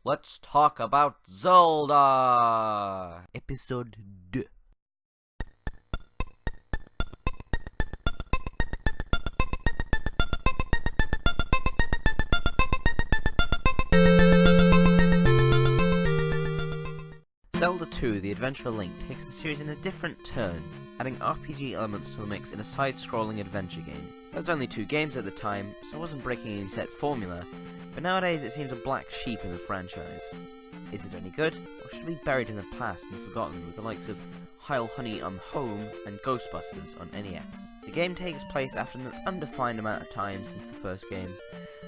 let's talk about Zelda! Episode 2. Zelda 2, The Adventure of Link, takes the series in a different turn, adding RPG elements to the mix in a side-scrolling adventure game. There was only 2 games at the time, so it wasn't breaking any set formula, but nowadays it seems a black sheep in the franchise. Is it any good, or should it be buried in the past and forgotten with the likes of Heil Honey on Home and Ghostbusters on NES? The game takes place after an undefined amount of time since the first game,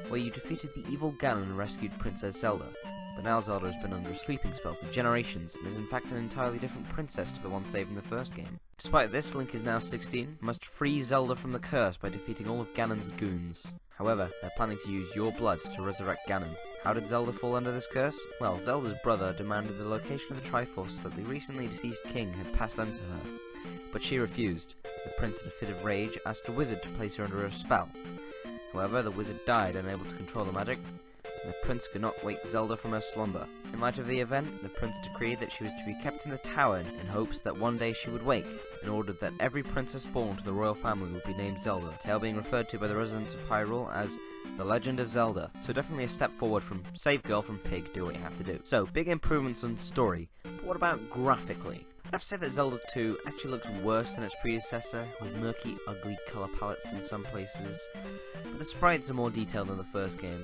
where you defeated the evil Ganon and rescued Princess Zelda. But now Zelda has been under a sleeping spell for generations and is in fact an entirely different princess to the one saved in the first game. Despite this, Link is now 16 and must free Zelda from the curse by defeating all of Ganon's goons. However, they're planning to use your blood to resurrect Ganon. How did Zelda fall under this curse? Well, Zelda's brother demanded the location of the Triforce that the recently deceased king had passed on to her, but she refused. The prince, in a fit of rage, asked a wizard to place her under a spell. However, the wizard died, unable to control the magic, and the prince could not wake Zelda from her slumber. In light of the event, the prince decreed that she was to be kept in the tower in hopes that one day she would wake, and ordered that every princess born to the royal family would be named Zelda, a tale being referred to by the residents of Hyrule as The Legend of Zelda. So definitely a step forward from save girl from pig, do what you have to do. So, big improvements on story, but what about graphically? I have to say that Zelda 2 actually looks worse than its predecessor, with murky, ugly colour palettes in some places, but the sprites are more detailed than the first game.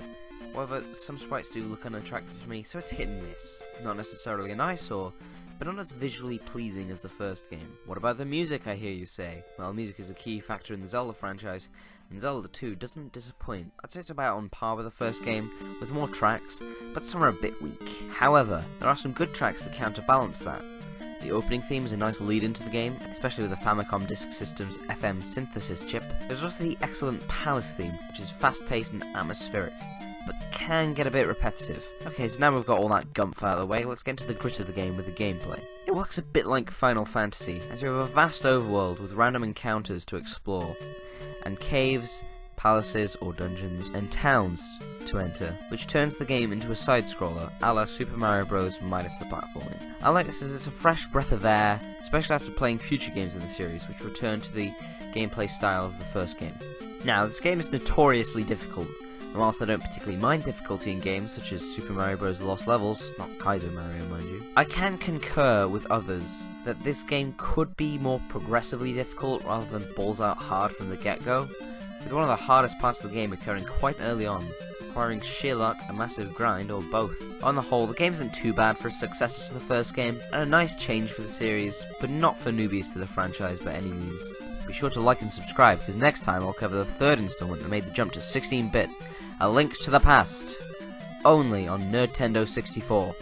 However, some sprites do look unattractive to me, so it's hit and miss. Not necessarily an eyesore, but not as visually pleasing as the first game. What about the music, I hear you say? Well, music is a key factor in the Zelda franchise, and Zelda 2 doesn't disappoint. I'd say it's about on par with the first game, with more tracks, but some are a bit weak. However, there are some good tracks that counterbalance that. The opening theme is a nice lead into the game, especially with the Famicom Disk System's FM synthesis chip. There's also the excellent Palace theme, which is fast-paced and atmospheric, but can get a bit repetitive. Okay, so now we've got all that gumph out of the way, let's get into the grit of the game with the gameplay. It works a bit like Final Fantasy, as you have a vast overworld with random encounters to explore, and caves, palaces or dungeons, and towns to enter, which turns the game into a side-scroller, a la Super Mario Bros. Minus the platforming. I like this as it's a fresh breath of air, especially after playing future games in the series, which return to the gameplay style of the first game. Now, this game is notoriously difficult, and whilst I don't particularly mind difficulty in games such as Super Mario Bros. Lost Levels, not Kaizo Mario mind you, I can concur with others that this game could be more progressively difficult rather than balls out hard from the get-go, with one of the hardest parts of the game occurring quite early on, requiring sheer luck, a massive grind, or both. On the whole, the game isn't too bad for its successors to the first game, and a nice change for the series, but not for newbies to the franchise by any means. Be sure to like and subscribe, because next time I'll cover the third installment that made the jump to 16-bit, A Link to the Past, only on Nerdtendo 64.